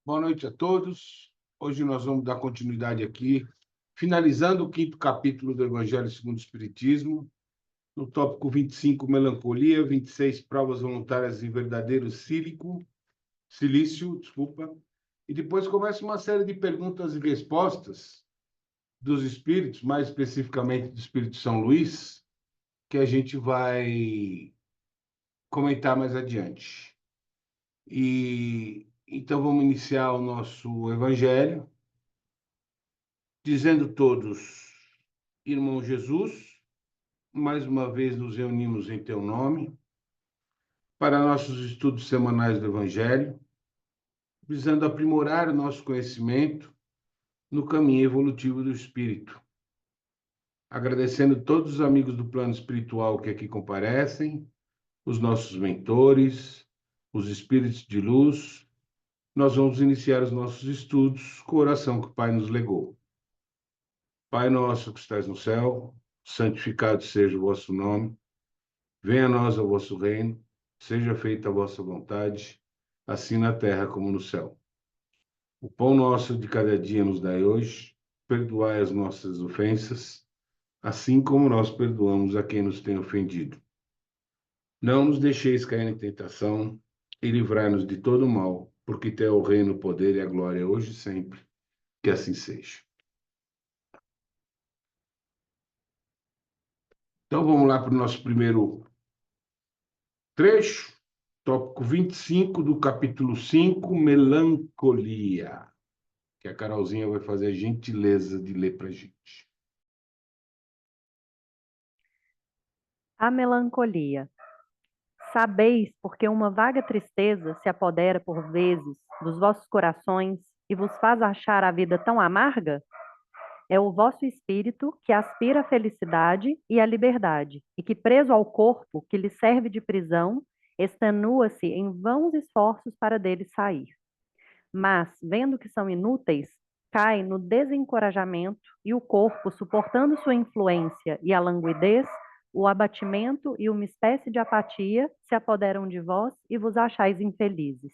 Boa noite a todos. Hoje nós vamos dar continuidade aqui, finalizando o quinto capítulo do Evangelho segundo o Espiritismo, no tópico 25, melancolia, 26, provas voluntárias em verdadeiro silício, e depois começa uma série de perguntas e respostas dos espíritos, mais especificamente do Espírito São Luís, que a gente vai comentar mais adiante. Então vamos iniciar o nosso Evangelho dizendo todos, irmão Jesus, mais uma vez nos reunimos em teu nome para nossos estudos semanais do Evangelho, visando aprimorar o nosso conhecimento no caminho evolutivo do Espírito. Agradecendo todos os amigos do plano espiritual que aqui comparecem, os nossos mentores, os espíritos de luz, nós vamos iniciar os nossos estudos com a oração que o Pai nos legou. Pai nosso que estás no céu, santificado seja o vosso nome. Venha a nós o vosso reino, seja feita a vossa vontade, assim na terra como no céu. O pão nosso de cada dia nos dai hoje, perdoai as nossas ofensas, assim como nós perdoamos a quem nos tem ofendido. Não nos deixeis cair em tentação e livrai-nos de todo mal, porque teu é o reino, o poder e a glória hoje e sempre. Que assim seja. Então vamos lá para o nosso primeiro trecho, tópico 25 do capítulo 5, melancolia, que a Carolzinha vai fazer a gentileza de ler para a gente. A melancolia. Sabeis porque uma vaga tristeza se apodera por vezes dos vossos corações e vos faz achar a vida tão amarga? É o vosso espírito que aspira à felicidade e à liberdade, e que, preso ao corpo que lhe serve de prisão, extenua-se em vãos esforços para dele sair. Mas, vendo que são inúteis, cai no desencorajamento e o corpo, suportando sua influência e a languidez, o abatimento e uma espécie de apatia se apoderam de vós e vos achais infelizes.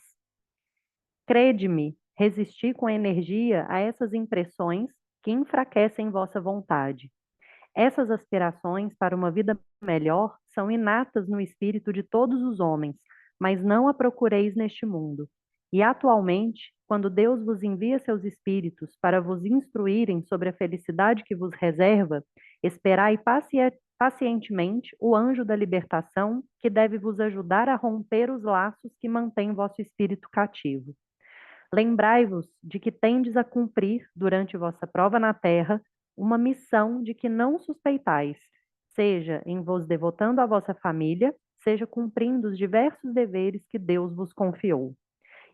Crede-me, resisti com energia a essas impressões que enfraquecem vossa vontade. Essas aspirações para uma vida melhor são inatas no espírito de todos os homens, mas não a procureis neste mundo. E atualmente, quando Deus vos envia seus espíritos para vos instruírem sobre a felicidade que vos reserva, esperai pacientemente o anjo da libertação que deve vos ajudar a romper os laços que mantêm vosso espírito cativo. Lembrai-vos de que tendes a cumprir, durante vossa prova na terra, uma missão de que não suspeitais, seja em vos devotando à vossa família, seja cumprindo os diversos deveres que Deus vos confiou.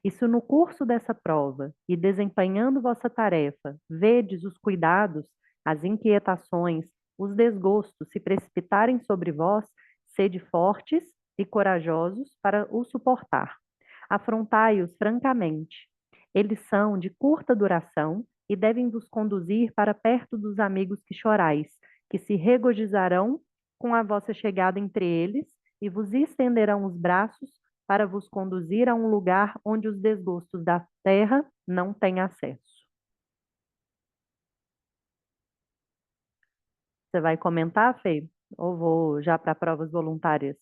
E se no curso dessa prova e desempenhando vossa tarefa, vedes os cuidados, as inquietações, os desgostos se precipitarem sobre vós, sede fortes e corajosos para os suportar. Afrontai-os francamente. Eles são de curta duração e devem vos conduzir para perto dos amigos que chorais, que se regozijarão com a vossa chegada entre eles e vos estenderão os braços para vos conduzir a um lugar onde os desgostos da terra não têm acesso. Você vai comentar, Fê? Ou vou já para provas voluntárias?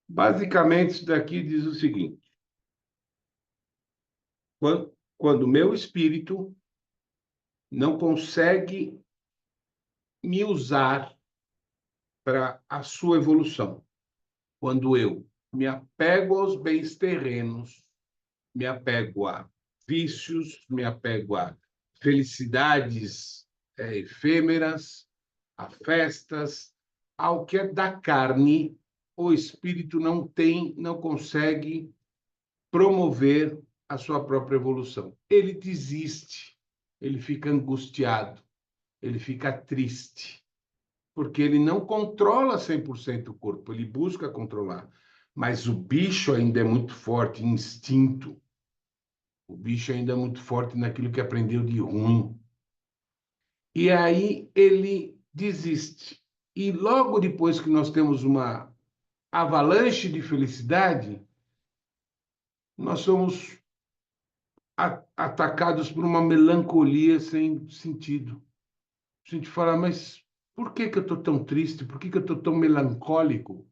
Basicamente, isso daqui diz o seguinte: quando o meu espírito não consegue me usar para a sua evolução, quando eu me apego aos bens terrenos, me apego a vícios, me apego a felicidades efêmeras, a festas, ao que é da carne, o espírito não consegue promover a sua própria evolução. Ele desiste, ele fica angustiado, ele fica triste, porque ele não controla 100% o corpo, ele busca controlar, mas o bicho ainda é muito forte, instinto. O bicho ainda é muito forte naquilo que aprendeu de ruim. E aí ele desiste. E logo depois que nós temos uma avalanche de felicidade, nós somos atacados por uma melancolia sem sentido. A gente fala, mas por que que eu estou tão triste? Por que que eu estou tão melancólico?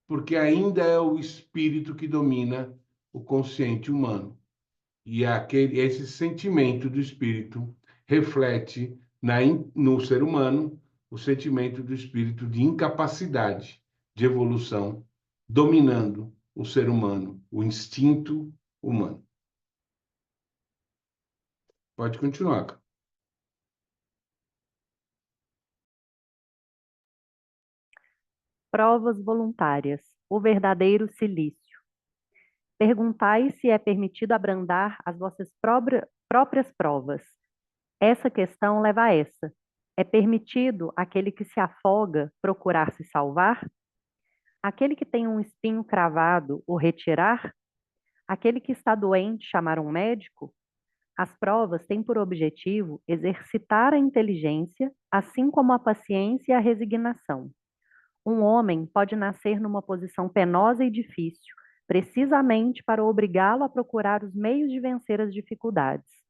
Porque ainda é o espírito que domina o consciente humano. E esse sentimento do espírito reflete no ser humano o sentimento do espírito de incapacidade de evolução, dominando o ser humano, o instinto humano. Pode continuar. Provas voluntárias. O verdadeiro silício. Perguntai se é permitido abrandar as vossas próprias provas. Essa questão leva a essa. É permitido aquele que se afoga procurar se salvar? Aquele que tem um espinho cravado o retirar? Aquele que está doente chamar um médico? As provas têm por objetivo exercitar a inteligência, assim como a paciência e a resignação. Um homem pode nascer numa posição penosa e difícil, precisamente para obrigá-lo a procurar os meios de vencer as dificuldades.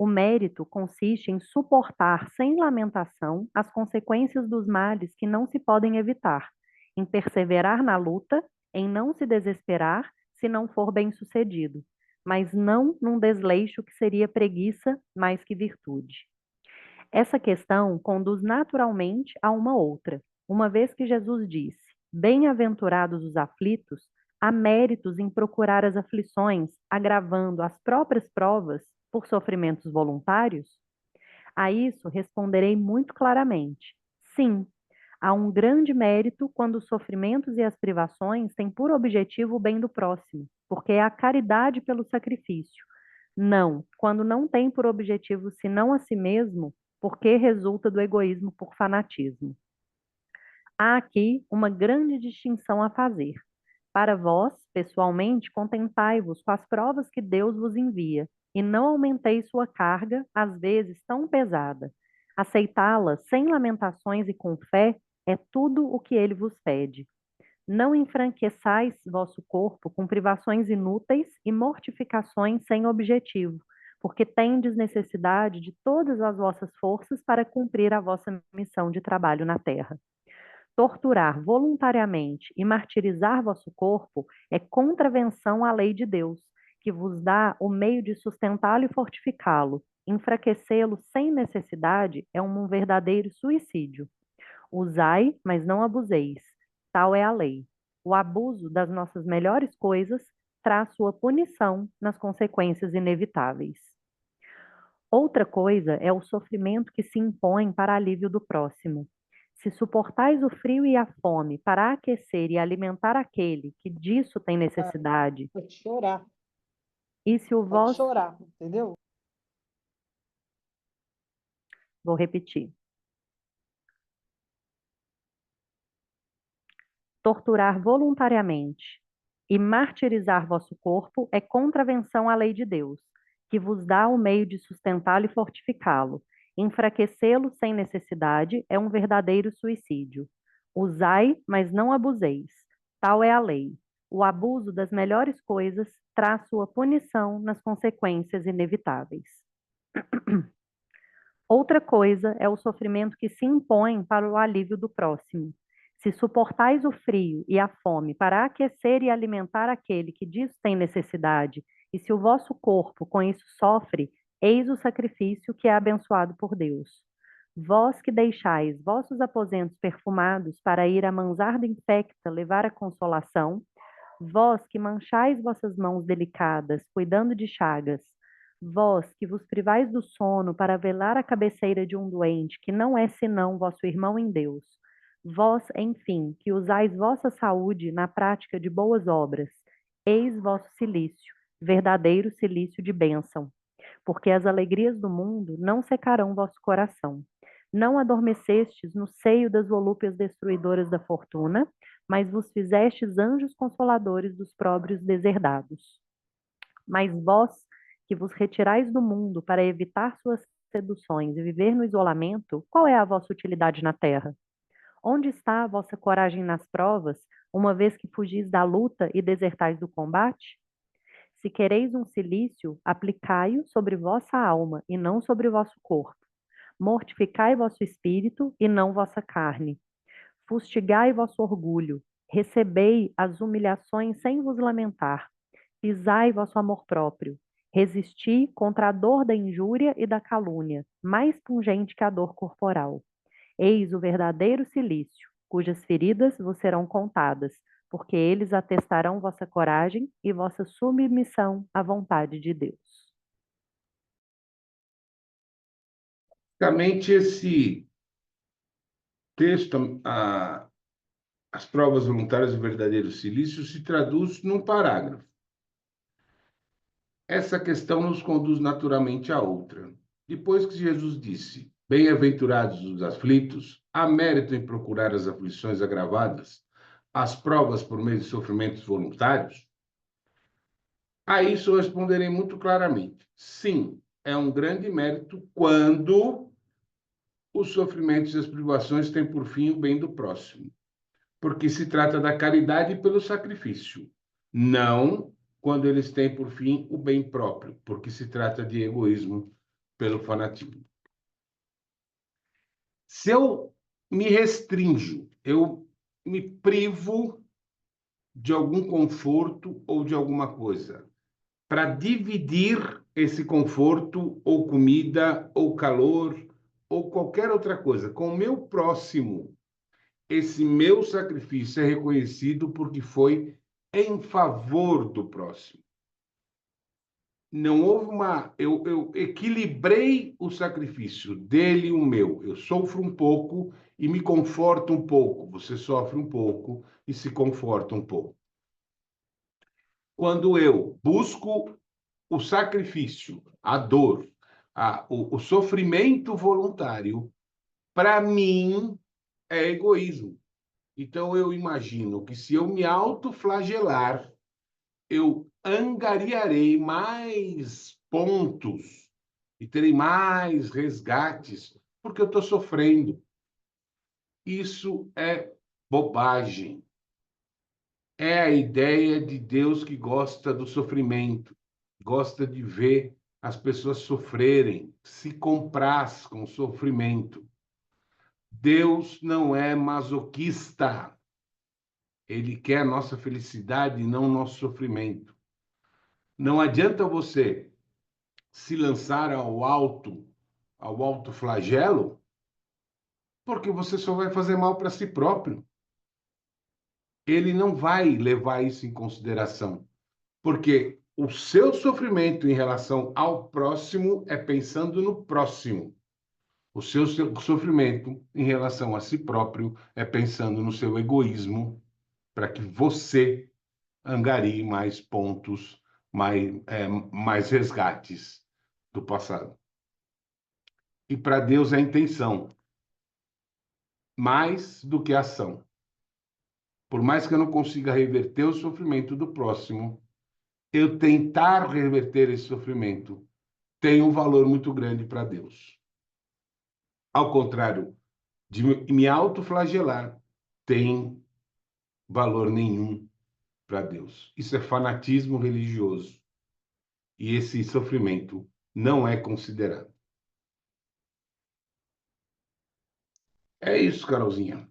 O mérito consiste em suportar sem lamentação as consequências dos males que não se podem evitar, em perseverar na luta, em não se desesperar se não for bem-sucedido, mas não num desleixo que seria preguiça mais que virtude. Essa questão conduz naturalmente a uma outra, uma vez que Jesus disse: Bem-aventurados os aflitos, há méritos em procurar as aflições, agravando as próprias provas por sofrimentos voluntários? A isso responderei muito claramente: sim, há um grande mérito quando os sofrimentos e as privações têm por objetivo o bem do próximo, porque é a caridade pelo sacrifício. Não, quando não tem por objetivo senão a si mesmo, porque resulta do egoísmo por fanatismo. Há aqui uma grande distinção a fazer. Para vós, pessoalmente, contentai-vos com as provas que Deus vos envia, e não aumenteis sua carga, às vezes tão pesada. Aceitá-la sem lamentações e com fé é tudo o que ele vos pede. Não enfranqueçais vosso corpo com privações inúteis e mortificações sem objetivo, porque tendes necessidade de todas as vossas forças para cumprir a vossa missão de trabalho na terra. Torturar voluntariamente e martirizar vosso corpo é contravenção à lei de Deus, que vos dá o meio de sustentá-lo e fortificá-lo. Enfraquecê-lo sem necessidade é um verdadeiro suicídio. Usai, mas não abuseis. Tal é a lei. O abuso das nossas melhores coisas traz sua punição nas consequências inevitáveis. Outra coisa é o sofrimento que se impõe para alívio do próximo. Se suportais o frio e a fome para aquecer e alimentar aquele que disso tem necessidade, Pode chorar, e se o pode vosso... chorar, entendeu? Vou repetir. Torturar voluntariamente e martirizar vosso corpo é contravenção à lei de Deus, que vos dá o meio de sustentá-lo e fortificá-lo. Enfraquecê-lo sem necessidade é um verdadeiro suicídio. Usai, mas não abuseis. Tal é a lei. O abuso das melhores coisas traz sua punição nas consequências inevitáveis. Outra coisa é o sofrimento que se impõe para o alívio do próximo. Se suportais o frio e a fome para aquecer e alimentar aquele que disso tem necessidade, e se o vosso corpo com isso sofre, eis o sacrifício que é abençoado por Deus. Vós que deixais vossos aposentos perfumados para ir a mansarda infecta levar a consolação, vós que manchais vossas mãos delicadas, cuidando de chagas, vós que vos privais do sono para velar a cabeceira de um doente, que não é senão vosso irmão em Deus, vós, enfim, que usais vossa saúde na prática de boas obras, eis vosso cilício, verdadeiro cilício de bênção, porque as alegrias do mundo não secarão vosso coração. Não adormecestes no seio das volúpias destruidoras da fortuna, mas vos fizestes anjos consoladores dos próprios deserdados. Mas vós, que vos retirais do mundo para evitar suas seduções e viver no isolamento, qual é a vossa utilidade na terra? Onde está a vossa coragem nas provas, uma vez que fugis da luta e desertais do combate? Se quereis um cilício, aplicai-o sobre vossa alma, e não sobre o vosso corpo. Mortificai vosso espírito, e não vossa carne. Fustigai vosso orgulho. Recebei as humilhações sem vos lamentar. Pisai vosso amor próprio. Resisti contra a dor da injúria e da calúnia, mais pungente que a dor corporal. Eis o verdadeiro cilício, cujas feridas vos serão contadas, porque eles atestarão vossa coragem e vossa submissão à vontade de Deus. Basicamente, esse texto, as provas voluntárias do verdadeiro silício, se traduz num parágrafo. Essa questão nos conduz naturalmente a outra. Depois que Jesus disse: Bem-aventurados os aflitos, há mérito em procurar as aflições agravadas, as provas por meio de sofrimentos voluntários, a isso eu responderei muito claramente: sim, é um grande mérito quando os sofrimentos e as privações têm por fim o bem do próximo, porque se trata da caridade pelo sacrifício, não quando eles têm por fim o bem próprio, porque se trata de egoísmo pelo fanatismo. Se eu me restringo, eu me privo de algum conforto ou de alguma coisa, para dividir esse conforto ou comida ou calor ou qualquer outra coisa com o meu próximo, esse meu sacrifício é reconhecido porque foi em favor do próximo. Não houve uma. Eu equilibrei o sacrifício dele e o meu. Eu sofro um pouco e me conforto um pouco. Você sofre um pouco e se conforta um pouco. Quando eu busco o sacrifício, a dor, o sofrimento voluntário, para mim é egoísmo. Então eu imagino que se eu me autoflagelar, eu angariarei mais pontos e terei mais resgates, porque eu estou sofrendo. Isso é bobagem. É a ideia de Deus que gosta do sofrimento, gosta de ver as pessoas sofrerem, se compraz com o sofrimento. Deus não é masoquista. Ele quer a nossa felicidade e não o nosso sofrimento. Não adianta você se lançar ao alto flagelo, porque você só vai fazer mal para si próprio. Ele não vai levar isso em consideração, porque o seu sofrimento em relação ao próximo é pensando no próximo. O seu sofrimento em relação a si próprio é pensando no seu egoísmo, para que você angarie mais pontos, mais resgates do passado. E para Deus é a intenção, mais do que a ação. Por mais que eu não consiga reverter o sofrimento do próximo, eu tentar reverter esse sofrimento tem um valor muito grande para Deus. Ao contrário de me autoflagelar, tem valor nenhum para Deus. Isso é fanatismo religioso. E esse sofrimento não é considerado. É isso, Carolzinha.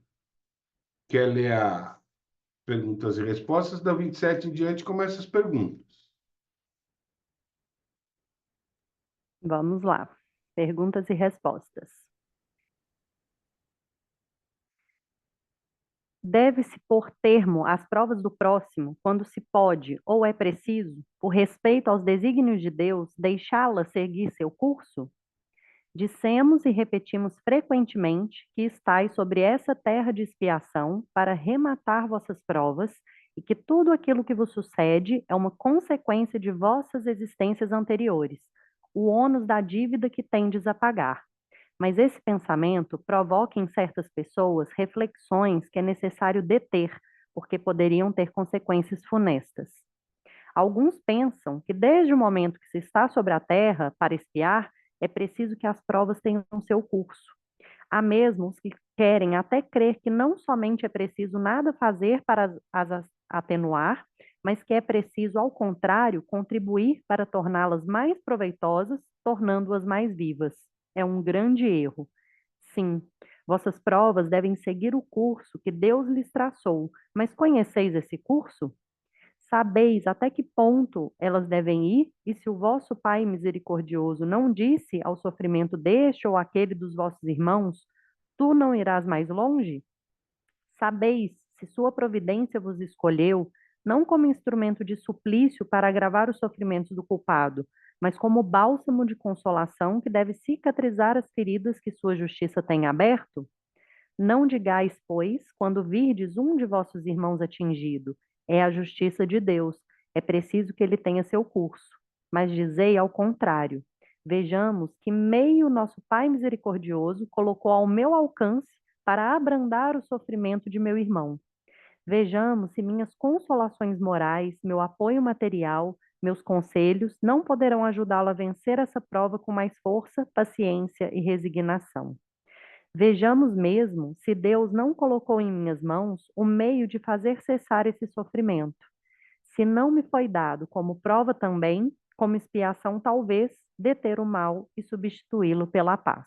Quer ler a perguntas e respostas? Da 27 em diante começa as perguntas. Vamos lá. Perguntas e respostas. Deve-se pôr termo às provas do próximo quando se pode ou é preciso, por respeito aos desígnios de Deus, deixá-la seguir seu curso? Dissemos e repetimos frequentemente que estais sobre essa terra de expiação para rematar vossas provas e que tudo aquilo que vos sucede é uma consequência de vossas existências anteriores, o ônus da dívida que tendes a pagar. Mas esse pensamento provoca em certas pessoas reflexões que é necessário deter, porque poderiam ter consequências funestas. Alguns pensam que desde o momento que se está sobre a terra para espiar, é preciso que as provas tenham seu curso. Há mesmo os que querem até crer que não somente é preciso nada fazer para as atenuar, mas que é preciso, ao contrário, contribuir para torná-las mais proveitosas, tornando-as mais vivas. É um grande erro. Sim, vossas provas devem seguir o curso que Deus lhes traçou, mas conheceis esse curso? Sabeis até que ponto elas devem ir? E se o vosso Pai misericordioso não disse ao sofrimento deste ou aquele dos vossos irmãos, tu não irás mais longe? Sabeis se sua providência vos escolheu, não como instrumento de suplício para agravar os sofrimentos do culpado, mas como bálsamo de consolação que deve cicatrizar as feridas que sua justiça tem aberto? Não digais, pois, quando virdes um de vossos irmãos atingido, é a justiça de Deus, é preciso que ele tenha seu curso. Mas dizei ao contrário. Vejamos que meio nosso Pai misericordioso colocou ao meu alcance para abrandar o sofrimento de meu irmão. Vejamos se minhas consolações morais, meu apoio material, meus conselhos não poderão ajudá-lo a vencer essa prova com mais força, paciência e resignação. Vejamos mesmo se Deus não colocou em minhas mãos o meio de fazer cessar esse sofrimento. Se não me foi dado como prova também, como expiação, talvez, deter o mal e substituí-lo pela paz.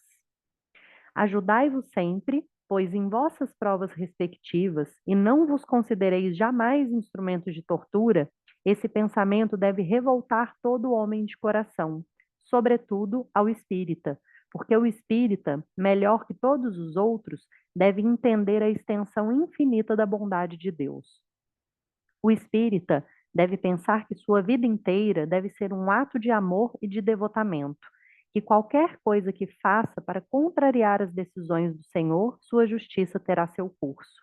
Ajudai-vos sempre, pois em vossas provas respectivas, e não vos considereis jamais instrumentos de tortura, esse pensamento deve revoltar todo homem de coração, sobretudo ao espírita, porque o espírita, melhor que todos os outros, deve entender a extensão infinita da bondade de Deus. O espírita deve pensar que sua vida inteira deve ser um ato de amor e de devotamento, que qualquer coisa que faça para contrariar as decisões do Senhor, sua justiça terá seu curso.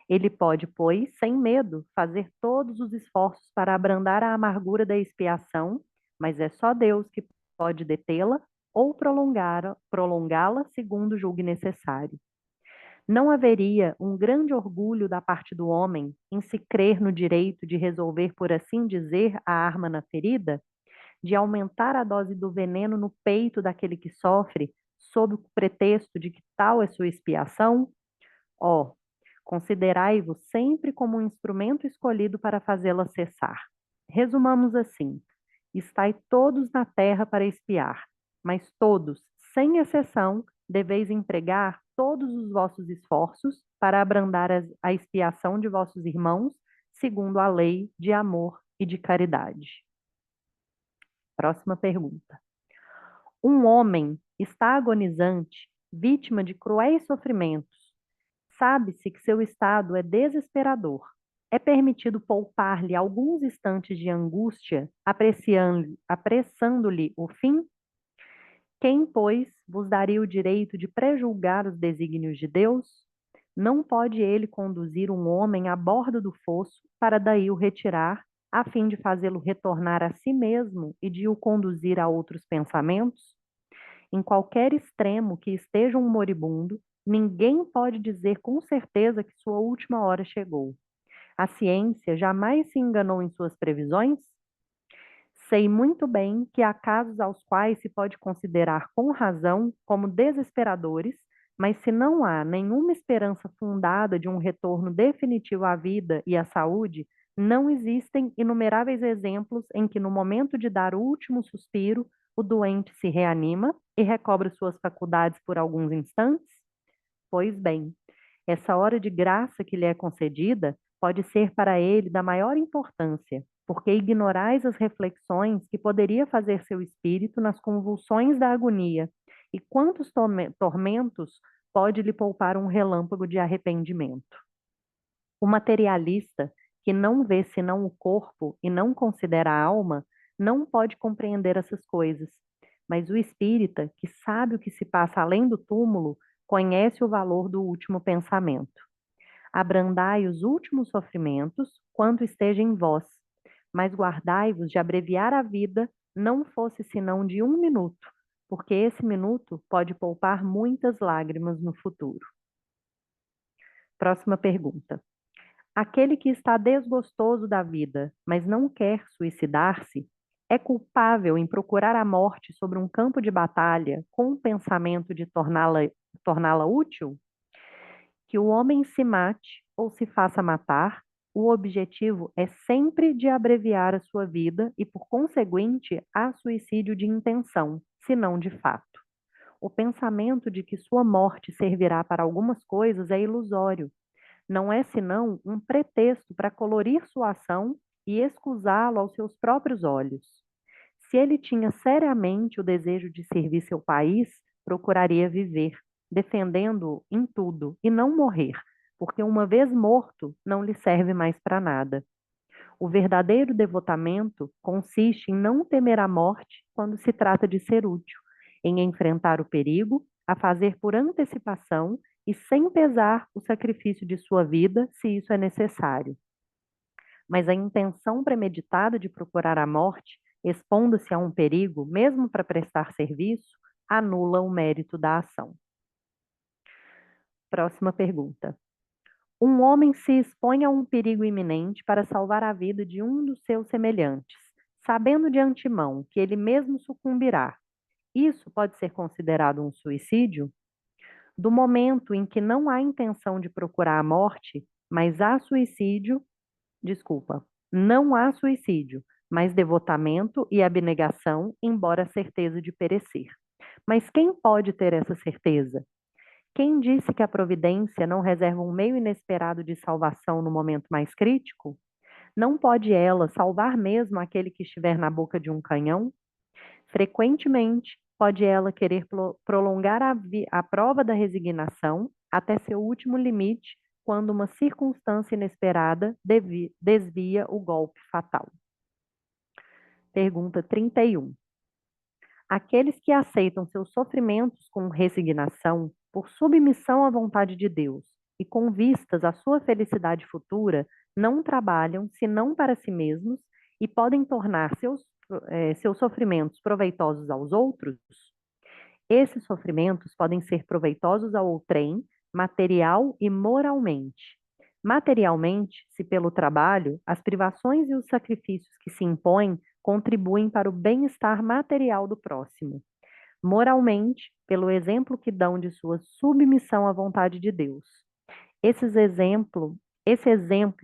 Ele pode, pois, sem medo, fazer todos os esforços para abrandar a amargura da expiação, mas é só Deus que pode detê-la ou prolongá-la segundo julgue necessário. Não haveria um grande orgulho da parte do homem em se crer no direito de resolver, por assim dizer, a arma na ferida, de aumentar a dose do veneno no peito daquele que sofre, sob o pretexto de que tal é sua expiação? Ó, considerai-vos sempre como um instrumento escolhido para fazê-la cessar. Resumamos assim: estai todos na terra para expiar, mas todos, sem exceção, deveis empregar todos os vossos esforços para abrandar a expiação de vossos irmãos, segundo a lei de amor e de caridade. Próxima pergunta. Um homem está agonizante, vítima de cruéis sofrimentos. Sabe-se que seu estado é desesperador. É permitido poupar-lhe alguns instantes de angústia, apressando-lhe o fim? Quem, pois, vos daria o direito de prejulgar os desígnios de Deus? Não pode ele conduzir um homem à borda do fosso para daí o retirar, a fim de fazê-lo retornar a si mesmo e de o conduzir a outros pensamentos? Em qualquer extremo que esteja um moribundo, ninguém pode dizer com certeza que sua última hora chegou. A ciência jamais se enganou em suas previsões? Sei muito bem que há casos aos quais se pode considerar com razão como desesperadores, mas se não há nenhuma esperança fundada de um retorno definitivo à vida e à saúde, não existem inumeráveis exemplos em que, no momento de dar o último suspiro, o doente se reanima e recobra suas faculdades por alguns instantes? Pois bem, essa hora de graça que lhe é concedida pode ser para ele da maior importância, porque ignorais as reflexões que poderia fazer seu espírito nas convulsões da agonia, e quantos tormentos pode lhe poupar um relâmpago de arrependimento. O materialista, que não vê senão o corpo e não considera a alma, não pode compreender essas coisas. Mas o espírita, que sabe o que se passa além do túmulo, conhece o valor do último pensamento. Abrandai os últimos sofrimentos, quanto esteja em vós, mas guardai-vos de abreviar a vida, não fosse senão de 1 minuto, porque esse minuto pode poupar muitas lágrimas no futuro. Próxima pergunta. Aquele que está desgostoso da vida, mas não quer suicidar-se, é culpável em procurar a morte sobre um campo de batalha com o pensamento de torná-la útil? Que o homem se mate ou se faça matar, o objetivo é sempre de abreviar a sua vida e, por conseguinte, há suicídio de intenção, se não de fato. O pensamento de que sua morte servirá para algumas coisas é ilusório. Não é senão um pretexto para colorir sua ação e excusá-lo aos seus próprios olhos. Se ele tinha seriamente o desejo de servir seu país, procuraria viver, defendendo-o em tudo, e não morrer, porque uma vez morto, não lhe serve mais para nada. O verdadeiro devotamento consiste em não temer a morte quando se trata de ser útil, em enfrentar o perigo, a fazer por antecipação e sem pesar o sacrifício de sua vida, se isso é necessário. Mas a intenção premeditada de procurar a morte, expondo-se a um perigo, mesmo para prestar serviço, anula o mérito da ação. Próxima pergunta. Um homem se expõe a um perigo iminente para salvar a vida de um dos seus semelhantes, sabendo de antemão que ele mesmo sucumbirá. Isso pode ser considerado um suicídio? Do momento em que não há intenção de procurar a morte, mas há suicídio, desculpa, não há suicídio, mas devotamento e abnegação, embora a certeza de perecer. Mas quem pode ter essa certeza? Quem disse que a providência não reserva um meio inesperado de salvação no momento mais crítico? Não pode ela salvar mesmo aquele que estiver na boca de um canhão? Frequentemente, pode ela querer prolongar a prova da resignação até seu último limite, quando uma circunstância inesperada desvia o golpe fatal. Pergunta 31. Aqueles que aceitam seus sofrimentos com resignação, por submissão à vontade de Deus e com vistas à sua felicidade futura, não trabalham senão para si mesmos e podem tornar seus sofrimentos proveitosos aos outros? Esses sofrimentos podem ser proveitosos ao outrem, material e moralmente. Materialmente, se pelo trabalho, as privações e os sacrifícios que se impõem contribuem para o bem-estar material do próximo. Moralmente, pelo exemplo que dão de sua submissão à vontade de Deus. Esse exemplo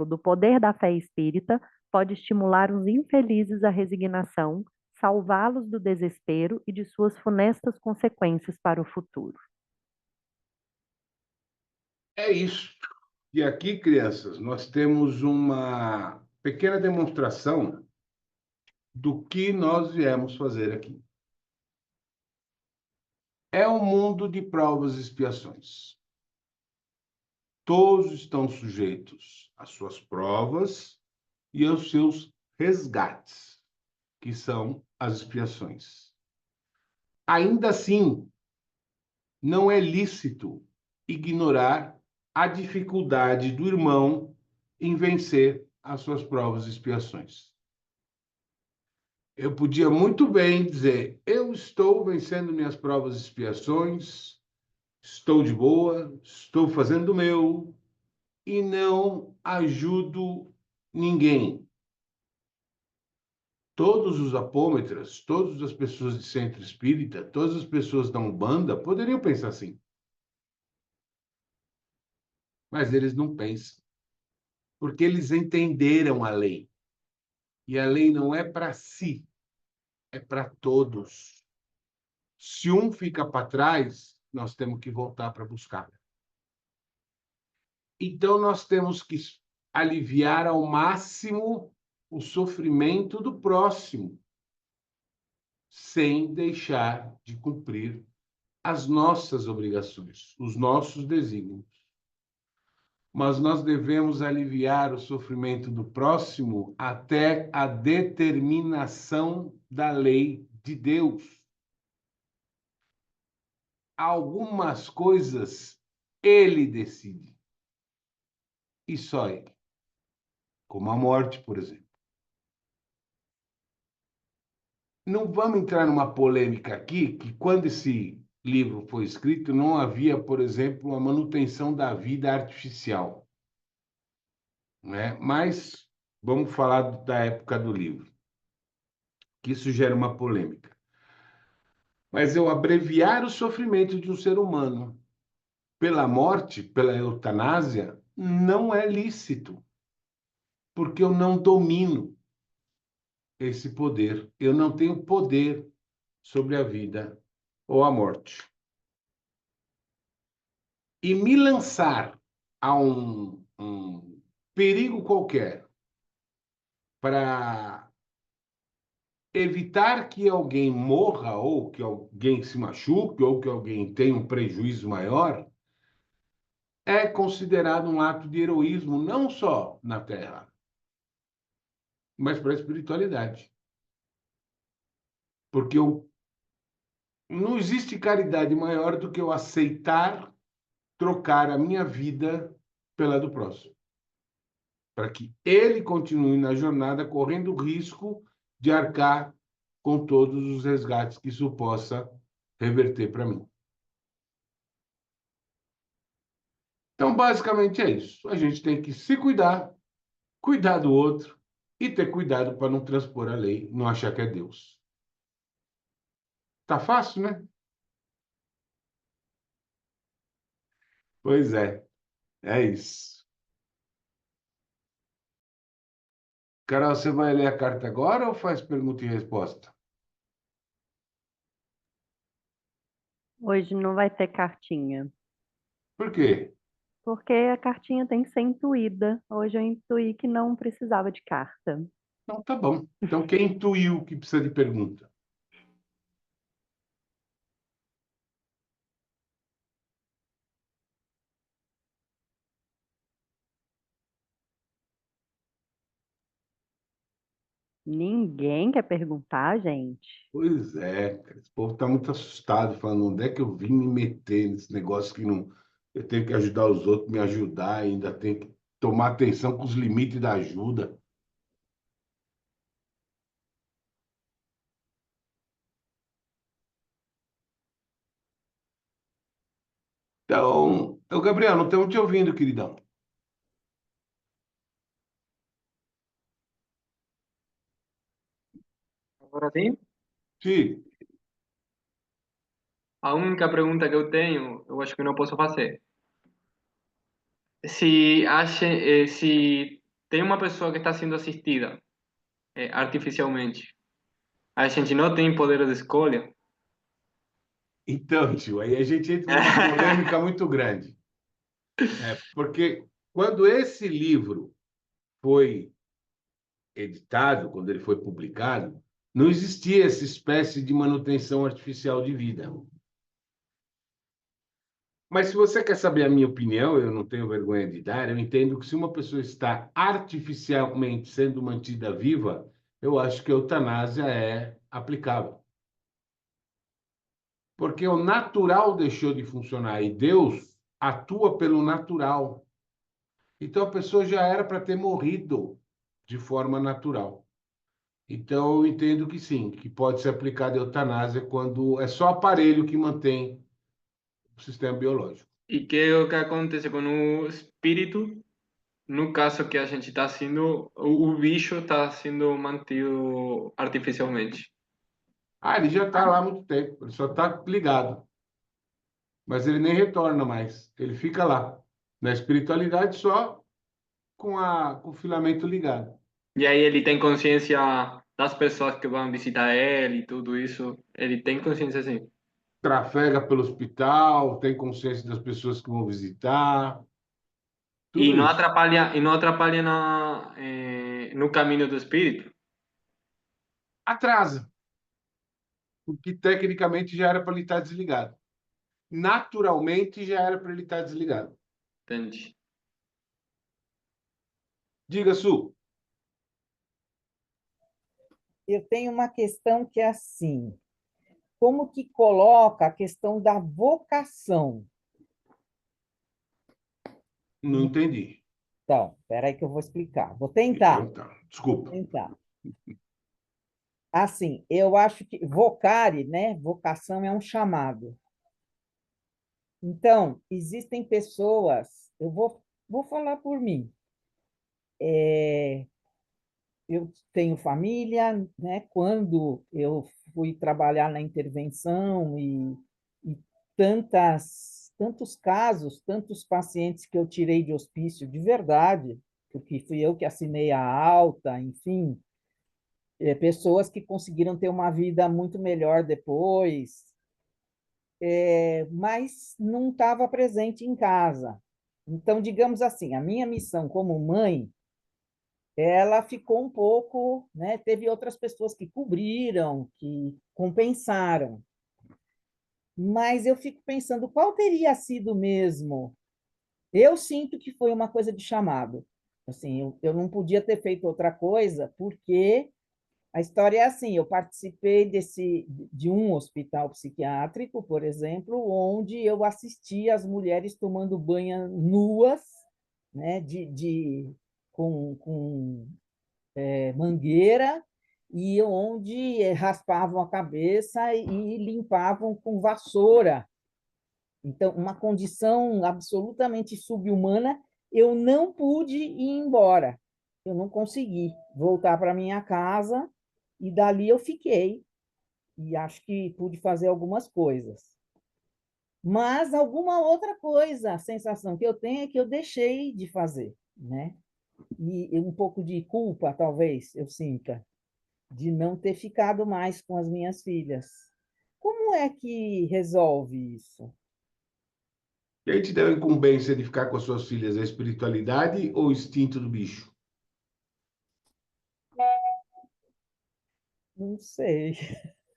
do poder da fé espírita pode estimular os infelizes à resignação, salvá-los do desespero e de suas funestas consequências para o futuro. É isso. E aqui, crianças, nós temos uma pequena demonstração do que nós viemos fazer aqui. É um mundo de provas e expiações. Todos estão sujeitos às suas provas e aos seus resgates, que são as expiações. Ainda assim, não é lícito ignorar a dificuldade do irmão em vencer as suas provas e expiações. Eu podia muito bem dizer: eu estou vencendo minhas provas e expiações, estou de boa, estou fazendo o meu e não ajudo ninguém. Todos os apômetras, todas as pessoas de centro espírita, todas as pessoas da Umbanda poderiam pensar assim. Mas eles não pensam, porque eles entenderam a lei. E a lei não é para si, é para todos. Se um fica para trás, nós temos que voltar para buscar. Então, nós temos que aliviar ao máximo o sofrimento do próximo, sem deixar de cumprir as nossas obrigações, os nossos desígnios. Mas nós devemos aliviar o sofrimento do próximo até a determinação da lei de Deus. Algumas coisas ele decide. E só ele. Como a morte, por exemplo. Não vamos entrar numa polêmica aqui, que quando esse livro foi escrito, não havia, por exemplo, a manutenção da vida artificial. Né? Mas vamos falar da época do livro, que isso gera uma polêmica. Mas eu abreviar o sofrimento de um ser humano pela morte, pela eutanásia, não é lícito. porque eu não domino esse poder. Eu não tenho poder sobre a vida ou a morte. E me lançar a um perigo qualquer para evitar que alguém morra, ou que alguém se machuque, ou que alguém tenha um prejuízo maior, é considerado um ato de heroísmo, não só na Terra, mas para a espiritualidade. Porque não existe caridade maior do que eu aceitar trocar a minha vida pela do próximo, para que ele continue na jornada correndo o risco de arcar com todos os resgates que isso possa reverter para mim. Então, basicamente é isso. A gente tem que se cuidar, cuidar do outro e ter cuidado para não transpor a lei, não achar que é Deus. Tá fácil, né? Pois é isso. Carol, você vai ler a carta agora ou faz pergunta e resposta? Hoje não vai ter cartinha, Por quê? porque a cartinha tem que ser intuída. Hoje eu intuí que não precisava de carta. Então, tá bom. Então, quem intuiu que precisa de pergunta? Ninguém quer perguntar, gente. Pois é, cara. Esse povo está muito assustado, falando onde é que eu vim me meter nesse negócio que não. Eu tenho que ajudar os outros, me ajudar, ainda tenho que tomar atenção com os limites da ajuda. Então, Gabriel, não estamos te ouvindo, queridão. Agora sim, Sim. a única pergunta que eu tenho, eu acho que não posso fazer. Se tem uma pessoa que está sendo assistida artificialmente, a gente não tem poder de escolha. Então, tio, aí a gente entra numa polêmica muito grande. Porque quando esse livro foi editado, quando ele foi publicado, não existia essa espécie de manutenção artificial de vida. Mas se você quer saber a minha opinião, eu não tenho vergonha de dar, eu entendo que se uma pessoa está artificialmente sendo mantida viva, eu acho que a eutanásia é aplicável. Porque o natural deixou de funcionar e Deus atua pelo natural. Então a pessoa já era para ter morrido de forma natural. Então eu entendo que sim, que pode ser aplicada a eutanásia quando é só aparelho que mantém o sistema biológico. E que é o que acontece com o espírito, no caso que a gente está sendo, o bicho está sendo mantido artificialmente. Ah, ele já está lá há muito tempo, ele só está ligado, mas ele nem retorna mais, ele fica lá, na espiritualidade só com o filamento ligado. E aí ele tem consciência das pessoas que vão visitar ele e tudo isso. Ele tem consciência assim. Trafega pelo hospital, tem consciência das pessoas que vão visitar, tudo isso. E não atrapalha no caminho do espírito. Atrasa, porque tecnicamente já era para ele estar desligado. Naturalmente já era para ele estar desligado. Entende? Diga, Su. Eu tenho uma questão que é assim, como que coloca a questão da vocação? Não entendi. Então, espera aí que eu vou explicar. Vou Então tentar, tá, desculpa. tentar. Assim, eu acho que vocare, né? Vocação é um chamado. Então, existem pessoas, vou falar por mim. Eu tenho família, né? Quando eu fui trabalhar na intervenção e tantos casos, tantos pacientes que eu tirei de hospício de verdade, porque fui eu que assinei a alta, enfim, pessoas que conseguiram ter uma vida muito melhor depois, mas não estava presente em casa. Então, digamos assim, a minha missão como mãe, ela ficou um pouco, né? Teve outras pessoas que cobriram, que compensaram, mas eu fico pensando qual teria sido mesmo. Eu sinto que foi uma coisa de chamado. Assim, eu não podia ter feito outra coisa, porque a história é assim: eu participei de um hospital psiquiátrico, por exemplo, onde eu assisti as mulheres tomando banho nuas, né, com mangueira, e onde raspavam a cabeça e limpavam com vassoura. Então, uma condição absolutamente subhumana, eu não pude ir embora. Eu não consegui voltar para minha casa e dali eu fiquei. E acho que pude fazer algumas coisas. Mas alguma outra coisa, a sensação que eu tenho é que eu deixei de fazer, né? E um pouco de culpa, talvez, eu sinta, de não ter ficado mais com as minhas filhas. Como é que resolve isso? Quem te deu a incumbência de ficar com as suas filhas, a espiritualidade ou o instinto do bicho? Não sei.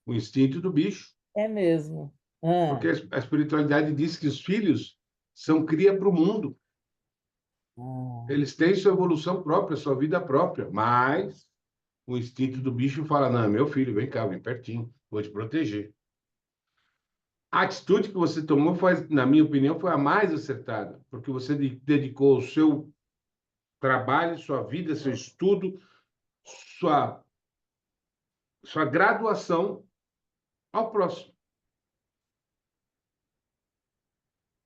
O instinto do bicho. É mesmo. Porque Ah, a espiritualidade diz que os filhos são cria para o mundo. ah, Eles têm sua evolução própria, sua vida própria. Mas o instinto do bicho fala: não, meu filho, vem cá, vem pertinho, vou te proteger. A atitude que você tomou foi, na minha opinião, foi a mais acertada, porque você dedicou o seu trabalho, sua vida, seu estudo, sua, sua graduação ao próximo.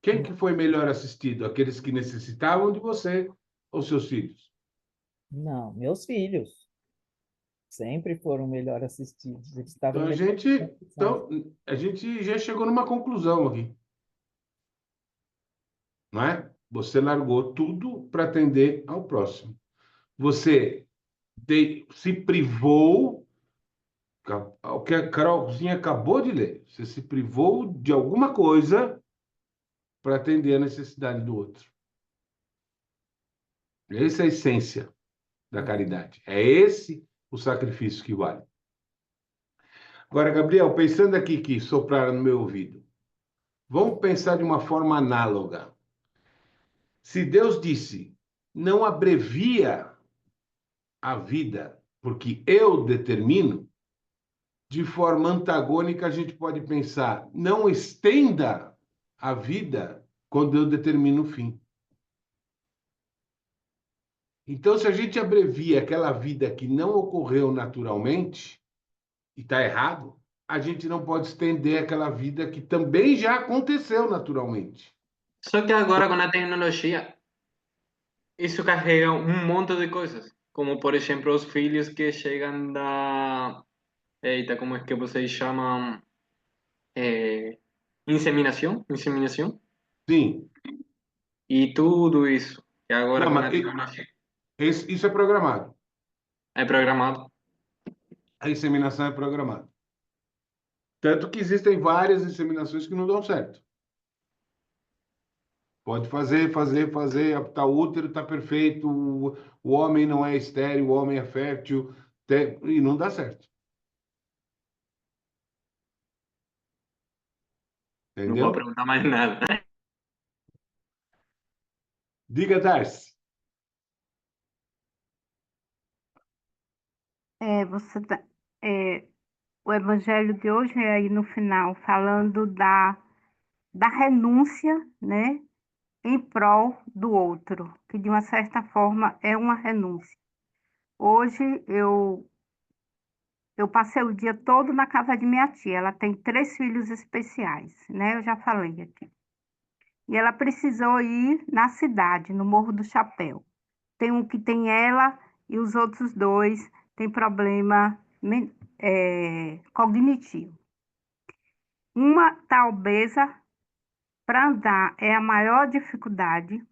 Quem que foi melhor assistido? Aqueles que necessitavam de você ou seus filhos? não, meus filhos sempre foram melhor assistidos. Eles estavam Então a melhor gente, assistidos. então a gente já chegou numa conclusão aqui, não é? Você largou tudo para atender ao próximo. Você se privou, o que a Carolzinha acabou de ler. Você se privou de alguma coisa para atender a necessidade do outro. Essa é a essência da caridade. É esse o sacrifício que vale. Agora, Gabriel, pensando aqui que sopraram no meu ouvido, vamos pensar de uma forma análoga. Se Deus disse, não abrevia a vida, porque eu determino, de forma antagônica a gente pode pensar, não estenda a vida quando eu determino o fim. Então, se a gente abrevia aquela vida que não ocorreu naturalmente, e está errado, a gente não pode estender aquela vida que também já aconteceu naturalmente. Só que agora com a tecnologia, isso carrega um monte de coisas. Como, por exemplo, os filhos que chegam da... Eita, como é que vocês chamam? É, inseminação. Sim, E tudo isso. E agora não, com mas a tecnologia. isso é programado. É programado. A inseminação é programada. Tanto que existem várias inseminações que não dão certo. Pode fazer, tá, o útero está perfeito, o homem não é estéril, o homem é fértil, e não dá certo. Não vou Entendeu? perguntar mais nada. Diga, Darcy. Você é, o evangelho de hoje é aí no final falando da renúncia, né, em prol do outro, que de uma certa forma é uma renúncia. Hoje eu passei o dia todo na casa de minha tia. Ela tem 3 filhos especiais, né? Eu já falei aqui. E ela precisou ir na cidade, no Morro do Chapéu. Tem um que tem ela e os outros 2 têm problema cognitivo. Uma está obesa, para andar é a maior dificuldade.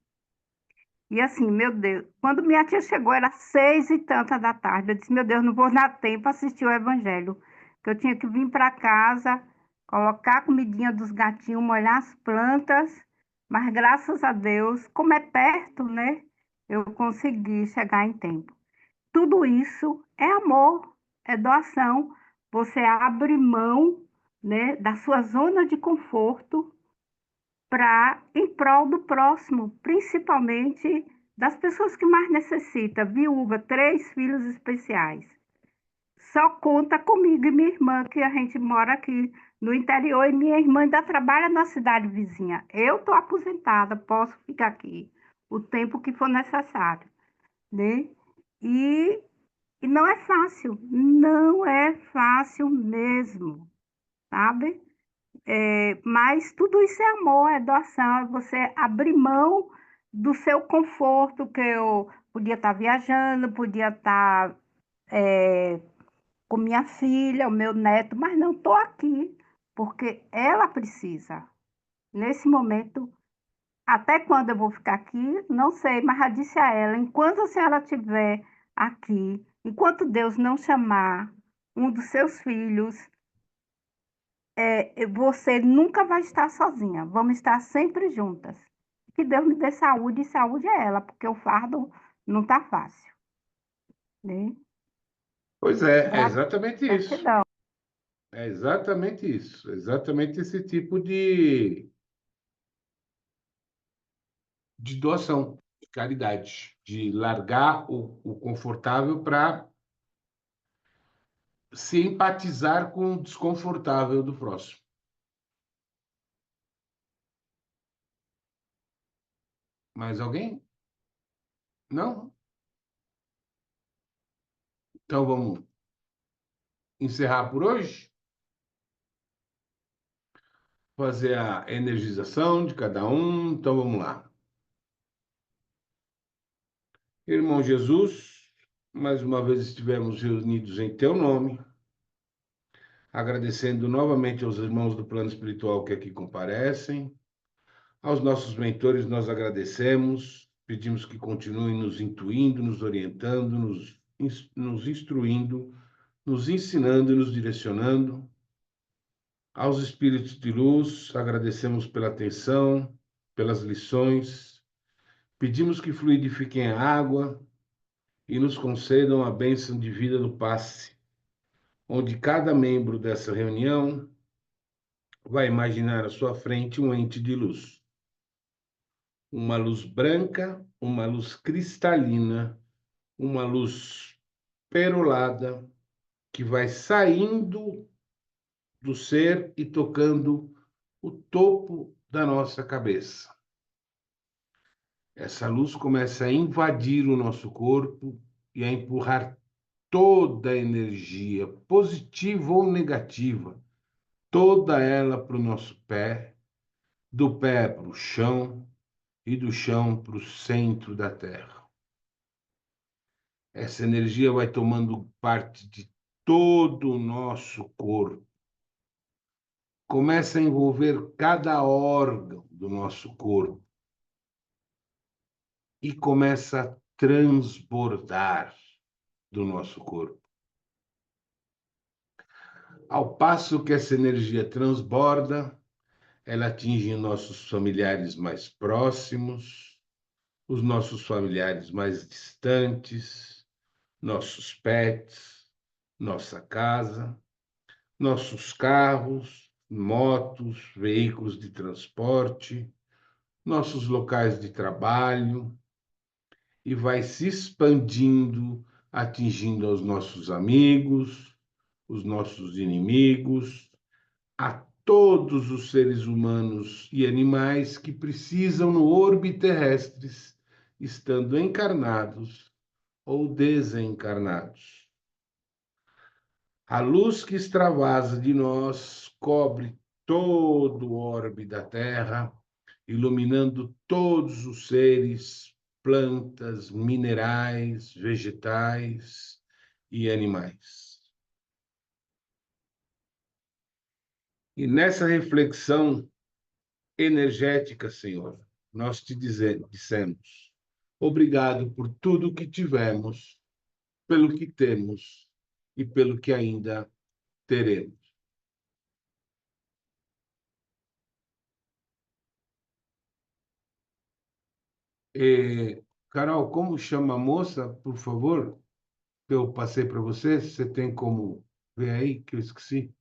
E assim, meu Deus, quando minha tia chegou, era 6h e tanta da tarde. Eu disse, meu Deus, não vou dar tempo assistir o Evangelho, que eu tinha que vir para casa, colocar a comidinha dos gatinhos, molhar as plantas, mas graças a Deus, como é perto, né? Eu consegui chegar em tempo. Tudo isso é amor, é doação. Você abre mão, né, da sua zona de conforto para em prol do próximo, principalmente das pessoas que mais necessitam. Viúva, 3 filhos especiais. Só conta comigo e minha irmã, que a gente mora aqui no interior, e minha irmã ainda trabalha na cidade vizinha. Eu estou aposentada, posso ficar aqui o tempo que for necessário, né? E, e não é fácil, não é fácil mesmo, sabe? Mas tudo isso é amor, é doação, é você abrir mão do seu conforto, que eu podia estar viajando, podia estar com minha filha, o meu neto, mas não estou aqui, porque ela precisa. Nesse momento, até quando eu vou ficar aqui, não sei, mas já disse a ela, enquanto a senhora estiver aqui, enquanto Deus não chamar um dos seus filhos, você nunca vai estar sozinha. Vamos estar sempre juntas. Que Deus me dê saúde, e saúde é ela, porque o fardo não está fácil, né? Pois é exatamente isso. Gratidão. É exatamente isso. Exatamente esse tipo de doação, de caridade, de largar o confortável para se empatizar com o desconfortável do próximo. Mais alguém? Não? Então vamos encerrar por hoje? Fazer a energização de cada um. Então vamos lá. Irmão Jesus, mais uma vez estivemos reunidos em teu nome, agradecendo novamente aos irmãos do plano espiritual que aqui comparecem. Aos nossos mentores nós agradecemos, pedimos que continuem nos intuindo, nos orientando, nos instruindo, nos ensinando e nos direcionando. Aos espíritos de luz, agradecemos pela atenção, pelas lições. Pedimos que fluidifiquem a água e nos concedam a bênção de vida do passe, onde cada membro dessa reunião vai imaginar à sua frente um ente de luz. Uma luz branca, uma luz cristalina, uma luz perolada que vai saindo do ser e tocando o topo da nossa cabeça. Essa luz começa a invadir o nosso corpo e a empurrar toda a energia, positiva ou negativa, toda ela para o nosso pé, do pé para o chão e do chão para o centro da Terra. Essa energia vai tomando parte de todo o nosso corpo. Começa a envolver cada órgão do nosso corpo e começa a transbordar do nosso corpo. Ao passo que essa energia transborda, ela atinge nossos familiares mais próximos, os nossos familiares mais distantes, nossos pets, nossa casa, nossos carros, motos, veículos de transporte, nossos locais de trabalho, e vai se expandindo, atingindo aos nossos amigos, os nossos inimigos, a todos os seres humanos e animais que precisam no orbe terrestres, estando encarnados ou desencarnados. A luz que extravasa de nós cobre todo o orbe da Terra, iluminando todos os seres, plantas, minerais, vegetais e animais. E nessa reflexão energética, Senhor, nós te dissemos: Obrigado por tudo que tivemos, pelo que temos e pelo que ainda teremos. Carol, como chama a moça, por favor? Que eu passei para você. Você tem como ver aí, que eu esqueci?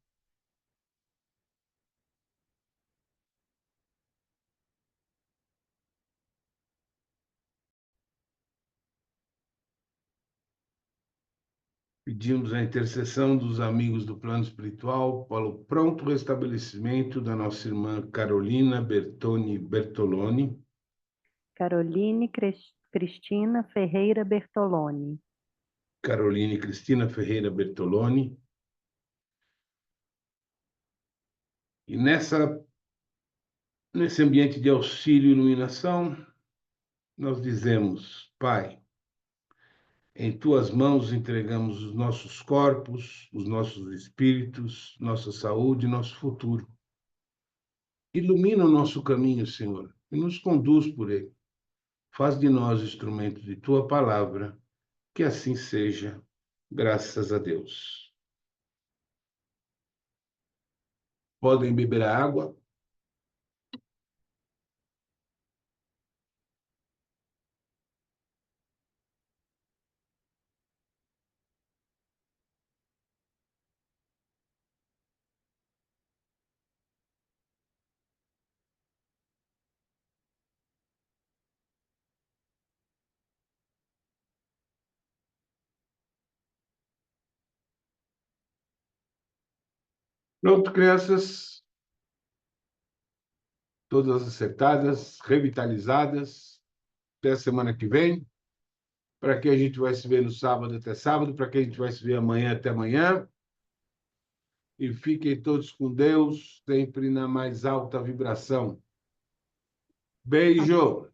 Pedimos a intercessão dos amigos do plano espiritual para o pronto restabelecimento da nossa irmã Carolina Bertoloni. Caroline Cristina Ferreira Bertoloni. Caroline Cristina Ferreira Bertoloni. E nesse ambiente de auxílio e iluminação, nós dizemos, Pai, em tuas mãos entregamos os nossos corpos, os nossos espíritos, nossa saúde e nosso futuro. Ilumina o nosso caminho, Senhor, e nos conduz por ele. Faz de nós instrumentos de tua palavra, que assim seja, graças a Deus. Podem beber a água. Pronto, crianças, todas acertadas, revitalizadas. Até a semana que vem. Para que a gente vai se ver no sábado até sábado, para que a gente vai se ver amanhã até amanhã. E fiquem todos com Deus, sempre na mais alta vibração. Beijo!